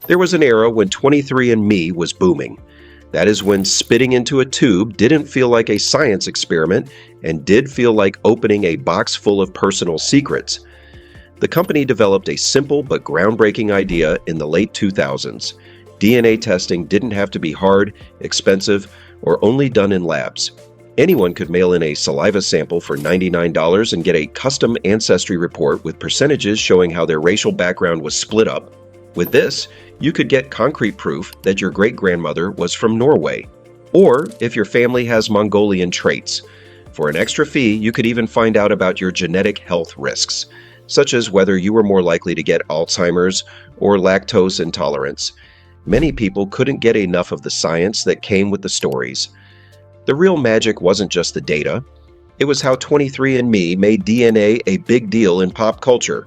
There was an era when 23andMe was booming. That is when spitting into a tube didn't feel like a science experiment and did feel like opening a box full of personal secrets. The company developed a simple but groundbreaking idea in the late 2000s. DNA testing didn't have to be hard, expensive, or only done in labs. Anyone could mail in a saliva sample for $99 and get a custom ancestry report with percentages showing how their racial background was split up. With this, you could get concrete proof that your great-grandmother was from Norway, or if your family has Mongolian traits. For an extra fee, you could even find out about your genetic health risks, such as whether you were more likely to get Alzheimer's or lactose intolerance. Many people couldn't get enough of the science that came with the stories. The real magic wasn't just the data. It was how 23andMe made DNA a big deal in pop culture.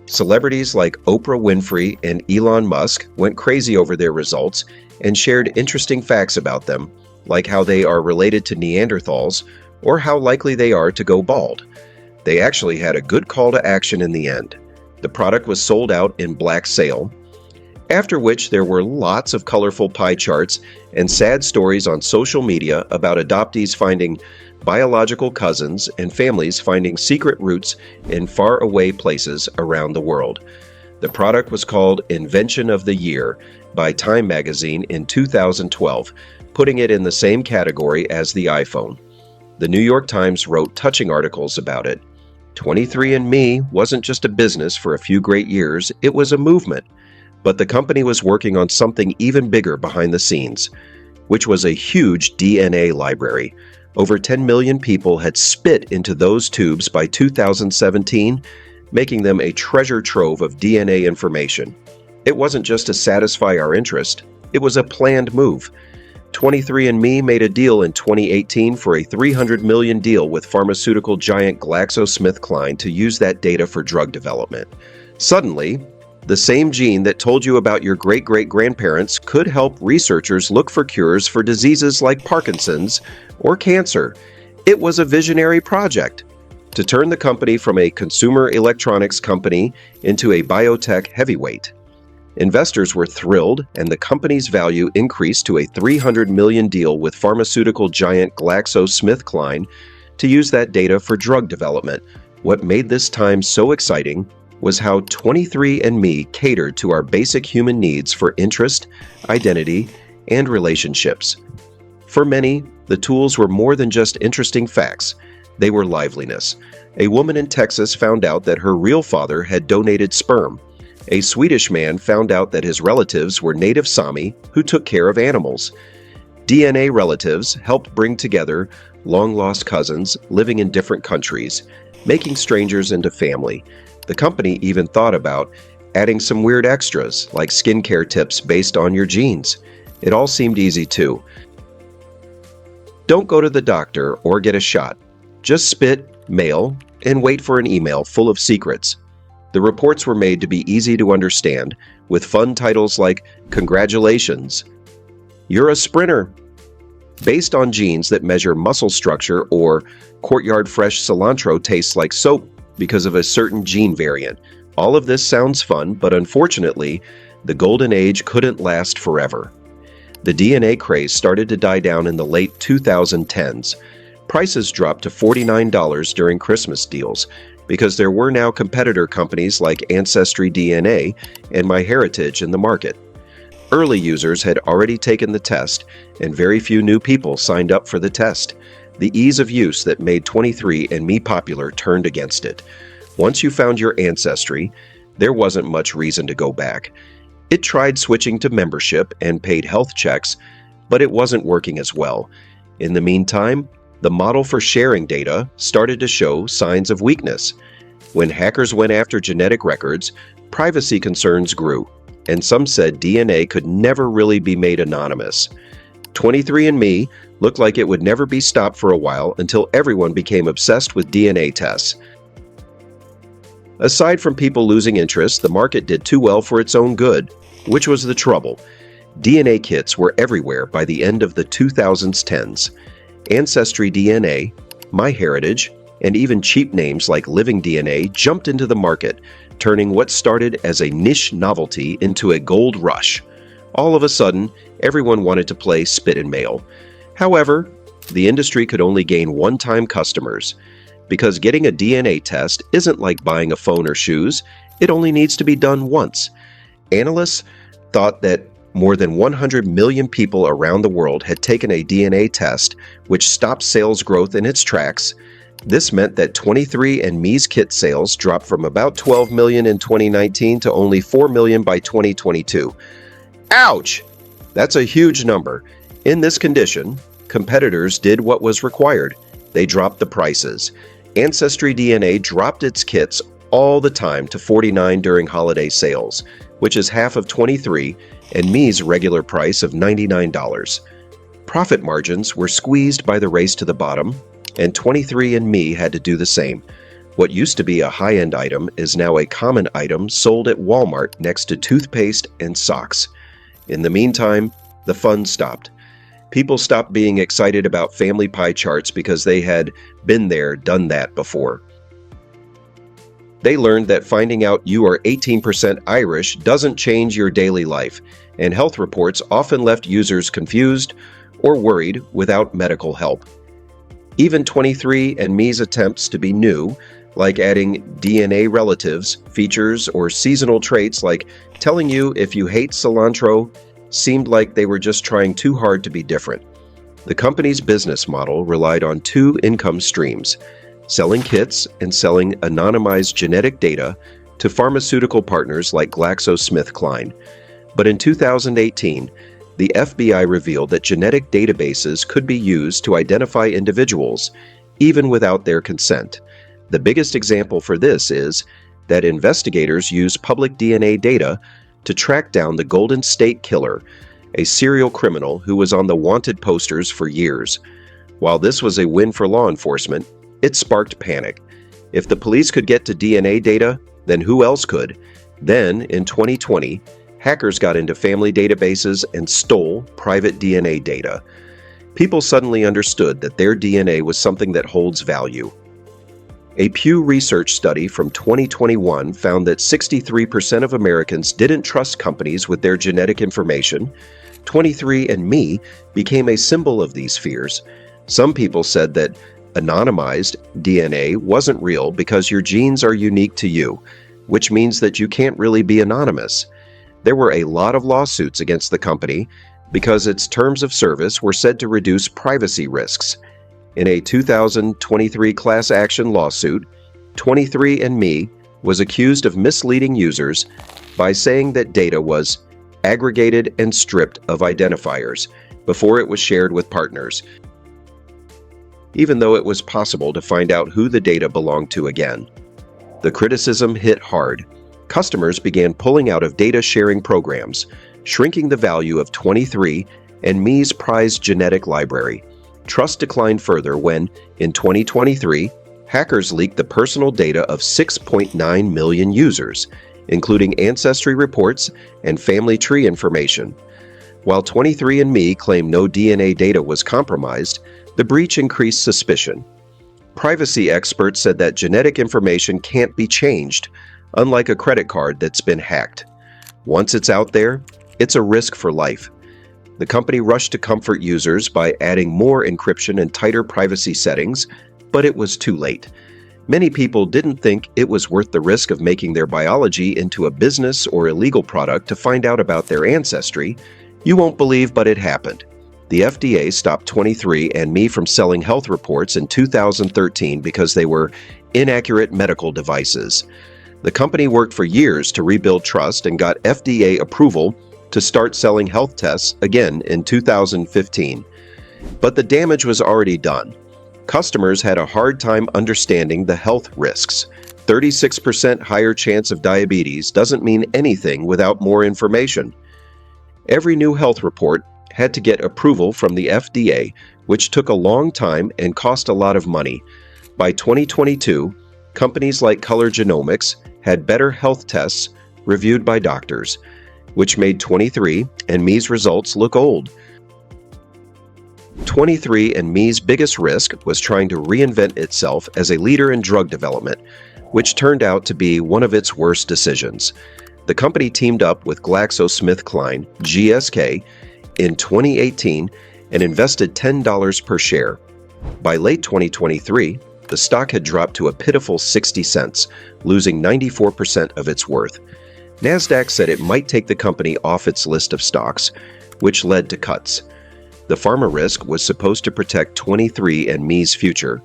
Celebrities like Oprah Winfrey and Elon Musk went crazy over their results and shared interesting facts about them, like how they are related to Neanderthals or how likely they are to go bald. They actually had a good call to action in the end. The product was sold out in black sale, after which there were lots of colorful pie charts and sad stories on social media about adoptees finding biological cousins and families finding secret roots in faraway places around the world. The product was called Invention of the Year by Time magazine in 2012, putting it in the same category as the iPhone. The New York Times wrote touching articles about it. 23andMe wasn't just a business for a few great years, it was a movement. But the company was working on something even bigger behind the scenes, which was a huge DNA library. Over 10 million people had spit into those tubes by 2017, making them a treasure trove of DNA information. It wasn't just to satisfy our interest, it was a planned move. 23andMe made a deal in 2018 for a $300 million deal with pharmaceutical giant GlaxoSmithKline to use that data for drug development. Suddenly, the same gene that told you about your great-great-grandparents could help researchers look for cures for diseases like Parkinson's or cancer. It was a visionary project to turn the company from a consumer electronics company into a biotech heavyweight. Investors were thrilled, and the company's value increased to a $300 million deal with pharmaceutical giant GlaxoSmithKline to use that data for drug development. What made this time so exciting was how 23andMe catered to our basic human needs for interest, identity, and relationships. For many, the tools were more than just interesting facts. They were liveliness. A woman in Texas found out that her real father had donated sperm. A Swedish man found out that his relatives were native Sami who took care of animals. DNA relatives helped bring together long-lost cousins living in different countries, making strangers into family. The company even thought about adding some weird extras, like skincare tips based on your genes. It all seemed easy too. Don't go to the doctor or get a shot. Just spit, mail, and wait for an email full of secrets. The reports were made to be easy to understand, with fun titles like "Congratulations, You're a Sprinter," based on genes that measure muscle structure, or "Courtyard Fresh cilantro tastes like soap because of a certain gene variant." All of this sounds fun, but unfortunately, the golden age couldn't last forever. The DNA craze started to die down in the late 2010s. Prices dropped to $49 during Christmas deals, because there were now competitor companies like Ancestry DNA and MyHeritage in the market. Early users had already taken the test, and very few new people signed up for the test. The ease of use that made 23andMe popular turned against it. Once you found your ancestry, there wasn't much reason to go back. It tried switching to membership and paid health checks, but it wasn't working as well. In the meantime, the model for sharing data started to show signs of weakness. When hackers went after genetic records, privacy concerns grew, and some said DNA could never really be made anonymous. 23andMe looked like it would never be stopped for a while until everyone became obsessed with DNA tests. Aside from people losing interest, the market did too well for its own good, which was the trouble. DNA kits were everywhere by the end of the 2010s. Ancestry DNA, MyHeritage, and even cheap names like Living DNA jumped into the market, turning what started as a niche novelty into a gold rush. All of a sudden, everyone wanted to play spit and mail. However, the industry could only gain one-time customers. Because getting a DNA test isn't like buying a phone or shoes, it only needs to be done once. Analysts thought that more than 100 million people around the world had taken a DNA test, which stopped sales growth in its tracks. This meant that 23andMe's kit sales dropped from about 12 million in 2019 to only 4 million by 2022. Ouch! That's a huge number. In this condition, competitors did what was required. They dropped the prices. Ancestry DNA dropped its kits all the time to $49 during holiday sales, which is half of 23andMe's regular price of $99. Profit margins were squeezed by the race to the bottom, and 23andMe had to do the same. What used to be a high-end item is now a common item sold at Walmart next to toothpaste and socks. In the meantime, the fun stopped. People stopped being excited about family pie charts because they had been there, done that before. They learned that finding out you are 18% Irish doesn't change your daily life, and health reports often left users confused or worried without medical help. Even 23andMe's attempts to be new, like adding DNA relatives, features, or seasonal traits like telling you if you hate cilantro, seemed like they were just trying too hard to be different. The company's business model relied on two income streams: selling kits and selling anonymized genetic data to pharmaceutical partners like GlaxoSmithKline. But in 2018, the FBI revealed that genetic databases could be used to identify individuals, even without their consent. The biggest example for this is that investigators use public DNA data to track down the Golden State Killer, a serial criminal who was on the wanted posters for years. While this was a win for law enforcement, it sparked panic. If the police could get to DNA data, then who else could? Then, in 2020, hackers got into family databases and stole private DNA data. People suddenly understood that their DNA was something that holds value. A Pew Research study from 2021 found that 63% of Americans didn't trust companies with their genetic information. 23andMe became a symbol of these fears. Some people said that anonymized DNA wasn't real because your genes are unique to you, which means that you can't really be anonymous. There were a lot of lawsuits against the company because its terms of service were said to reduce privacy risks. In a 2023 class action lawsuit, 23andMe was accused of misleading users by saying that data was aggregated and stripped of identifiers before it was shared with partners, even though it was possible to find out who the data belonged to again. The criticism hit hard. Customers began pulling out of data sharing programs, shrinking the value of 23andMe's prized genetic library. Trust declined further when, in 2023, hackers leaked the personal data of 6.9 million users, including ancestry reports and family tree information. While 23andMe claimed no DNA data was compromised, the breach increased suspicion. Privacy experts said that genetic information can't be changed, unlike a credit card that's been hacked. Once it's out there, it's a risk for life. The company rushed to comfort users by adding more encryption and tighter privacy settings, but it was too late. Many people didn't think it was worth the risk of making their biology into a business or illegal product to find out about their ancestry. You won't believe, but it happened. The FDA stopped 23andMe from selling health reports in 2013 because they were inaccurate medical devices. The company worked for years to rebuild trust and got FDA approval to start selling health tests again in 2015. But the damage was already done. Customers had a hard time understanding the health risks. 36% higher chance of diabetes doesn't mean anything without more information. Every new health report had to get approval from the FDA, which took a long time and cost a lot of money. By 2022, companies like Color Genomics had better health tests reviewed by doctors, which made 23andMe's results look old. 23andMe's biggest risk was trying to reinvent itself as a leader in drug development. which turned out to be one of its worst decisions. The company teamed up with GlaxoSmithKline, GSK, in 2018 and invested $10 per share. By late 2023, the stock had dropped to a pitiful 60 cents, losing 94% of its worth. NASDAQ said it might take the company off its list of stocks, which led to cuts. The pharma risk was supposed to protect 23andMe's future,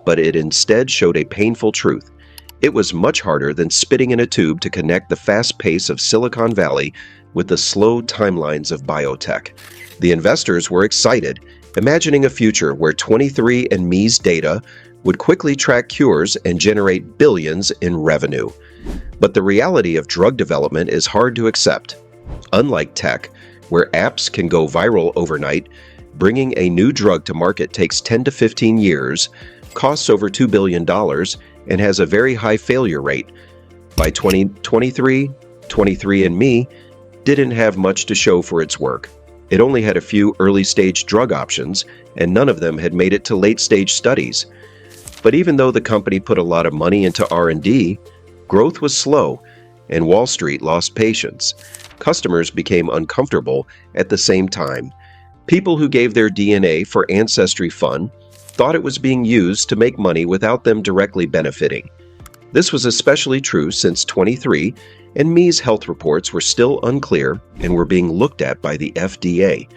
but it instead showed a painful truth. It was much harder than spitting in a tube to connect the fast pace of Silicon Valley with the slow timelines of biotech. The investors were excited, imagining a future where 23andMe's data would quickly track cures and generate billions in revenue. But the reality of drug development is hard to accept. Unlike tech, where apps can go viral overnight, bringing a new drug to market takes 10 to 15 years, costs over $2 billion, and has a very high failure rate. By 2023, 23andMe didn't have much to show for its work. It only had a few early-stage drug options, and none of them had made it to late-stage studies. But even though the company put a lot of money into R&D, growth was slow, and Wall Street lost patience. Customers became uncomfortable at the same time. People who gave their DNA for ancestry fun thought it was being used to make money without them directly benefiting. This was especially true since 23andMe's health reports were still unclear and were being looked at by the FDA.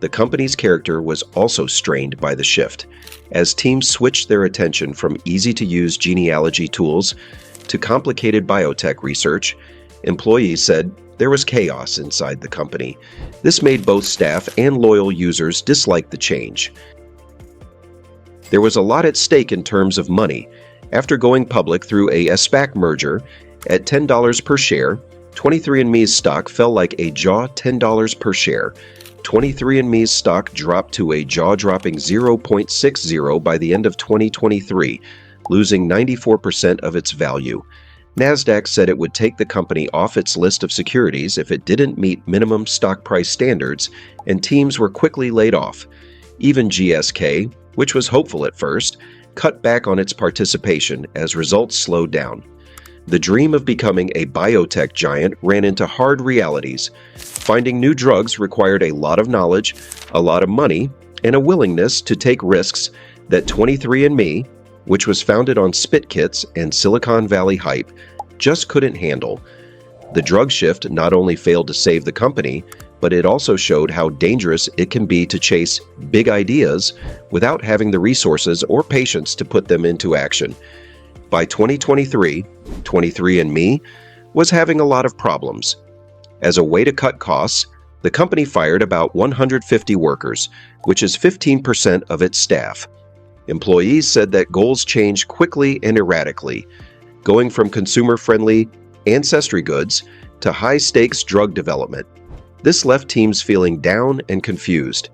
The company's character was also strained by the shift. As teams switched their attention from easy-to-use genealogy tools to complicated biotech research, employees said there was chaos inside the company. This made both staff and loyal users dislike the change. There was a lot at stake in terms of money. After going public through a SPAC merger at $10 per share, 23andMe's stock fell like a jaw $10 per share. 23andMe's stock dropped to a jaw-dropping 0.60 by the end of 2023, losing 94% of its value. NASDAQ said it would take the company off its list of securities if it didn't meet minimum stock price standards, and teams were quickly laid off. Even GSK, which was hopeful at first, cut back on its participation as results slowed down. The dream of becoming a biotech giant ran into hard realities. Finding new drugs required a lot of knowledge, a lot of money, and a willingness to take risks that 23andMe, which was founded on spit kits and Silicon Valley hype, just couldn't handle. The drug shift not only failed to save the company, but it also showed how dangerous it can be to chase big ideas without having the resources or patience to put them into action. By 2023, 23andMe was having a lot of problems. As a way to cut costs, the company fired about 150 workers, which is 15% of its staff. Employees said that goals changed quickly and erratically, going from consumer-friendly ancestry goods to high-stakes drug development. This left teams feeling down and confused.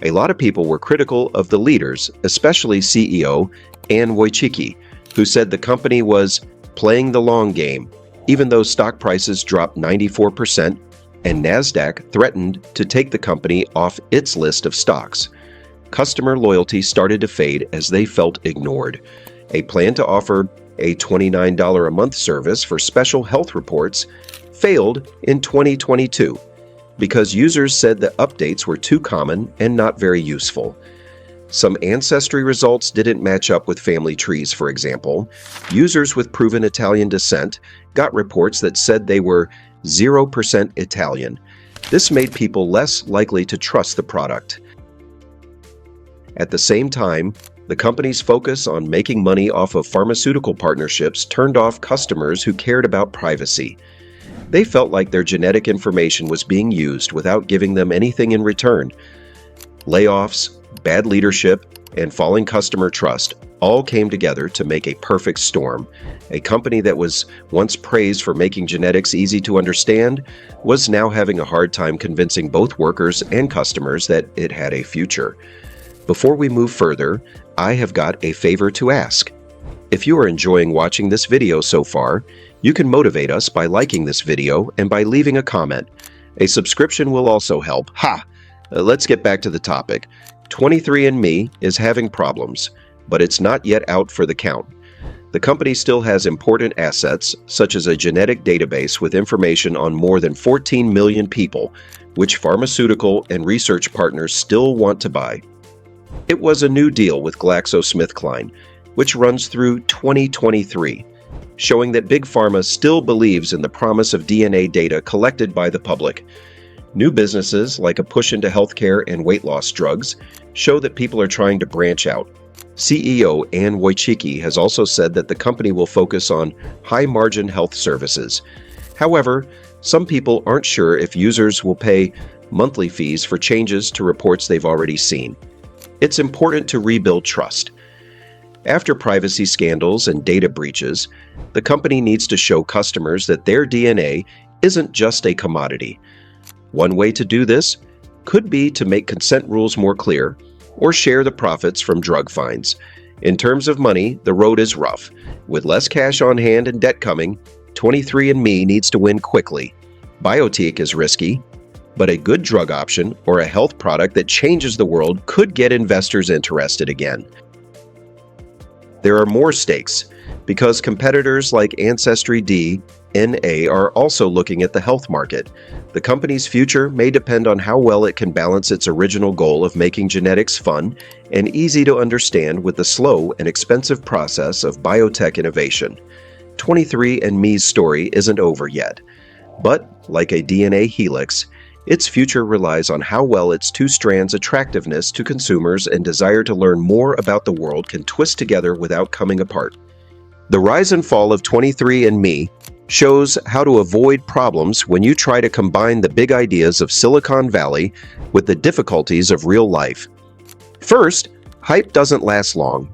A lot of people were critical of the leaders, especially CEO Anne Wojcicki, who said the company was playing the long game, even though stock prices dropped 94% and NASDAQ threatened to take the company off its list of stocks. Customer loyalty started to fade as they felt ignored. A plan to offer a $29 a month service for special health reports failed in 2022 because users said the updates were too common and not very useful. Some ancestry results didn't match up with family trees, for example. Users with proven Italian descent got reports that said they were 0% Italian. This made people less likely to trust the product. At the same time, the company's focus on making money off of pharmaceutical partnerships turned off customers who cared about privacy. They felt like their genetic information was being used without giving them anything in return. Layoffs, bad leadership, and falling customer trust all came together to make a perfect storm. A company that was once praised for making genetics easy to understand was now having a hard time convincing both workers and customers that it had a future. Before we move further, I have got a favor to ask. If you are enjoying watching this video so far, you can motivate us by liking this video and by leaving a comment. A subscription will also help. Let's get back to the topic. 23andMe is having problems, but it's not yet out for the count. The company still has important assets, such as a genetic database with information on more than 14 million people, which pharmaceutical and research partners still want to buy. It was a new deal with GlaxoSmithKline, which runs through 2023, showing that Big Pharma still believes in the promise of DNA data collected by the public. New businesses, like a push into healthcare and weight loss drugs, show that people are trying to branch out. CEO Anne Wojcicki has also said that the company will focus on high-margin health services. However, some people aren't sure if users will pay monthly fees for changes to reports they've already seen. It's important to rebuild trust. After privacy scandals and data breaches, the company needs to show customers that their DNA isn't just a commodity. One way to do this could be to make consent rules more clear or share the profits from drug fines. In terms of money, the road is rough. With less cash on hand and debt coming, 23andMe needs to win quickly. Biotech is risky, but a good drug option or a health product that changes the world could get investors interested again. There are more stakes because competitors like Ancestry.DNA are also looking at the health market. The company's future may depend on how well it can balance its original goal of making genetics fun and easy to understand with the slow and expensive process of biotech innovation. 23andMe's story isn't over yet, but like a DNA helix, its future relies on how well its two strands' attractiveness to consumers and desire to learn more about the world can twist together without coming apart. The rise and fall of 23andMe shows how to avoid problems when you try to combine the big ideas of Silicon Valley with the difficulties of real life. First, hype doesn't last long.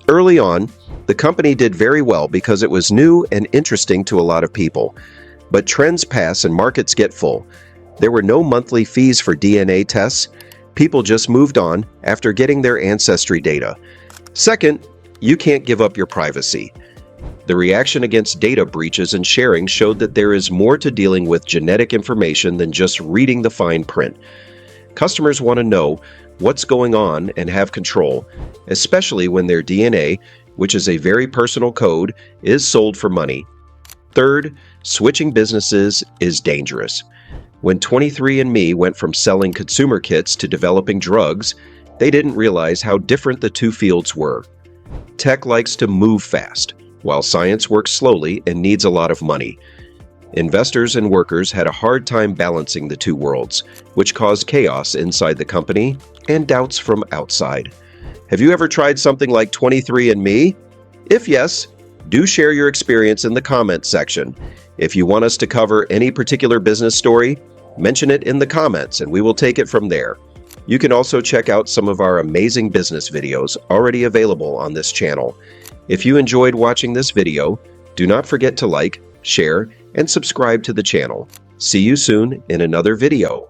Early on, the company did very well because it was new and interesting to a lot of people. But trends pass and markets get full. There were no monthly fees for DNA tests. People just moved on after getting their ancestry data. Second, you can't give up your privacy. The reaction against data breaches and sharing showed that there is more to dealing with genetic information than just reading the fine print. Customers want to know what's going on and have control, especially when their DNA, which is a very personal code, is sold for money. Third, switching businesses is dangerous. When 23andMe went from selling consumer kits to developing drugs, they didn't realize how different the two fields were. Tech likes to move fast, while science works slowly and needs a lot of money. Investors and workers had a hard time balancing the two worlds, which caused chaos inside the company and doubts from outside. Have you ever tried something like 23andMe? If yes, do share your experience in the comments section. If you want us to cover any particular business story, mention it in the comments and we will take it from there. You can also check out some of our amazing business videos already available on this channel. If you enjoyed watching this video, do not forget to like, share, and subscribe to the channel. See you soon in another video.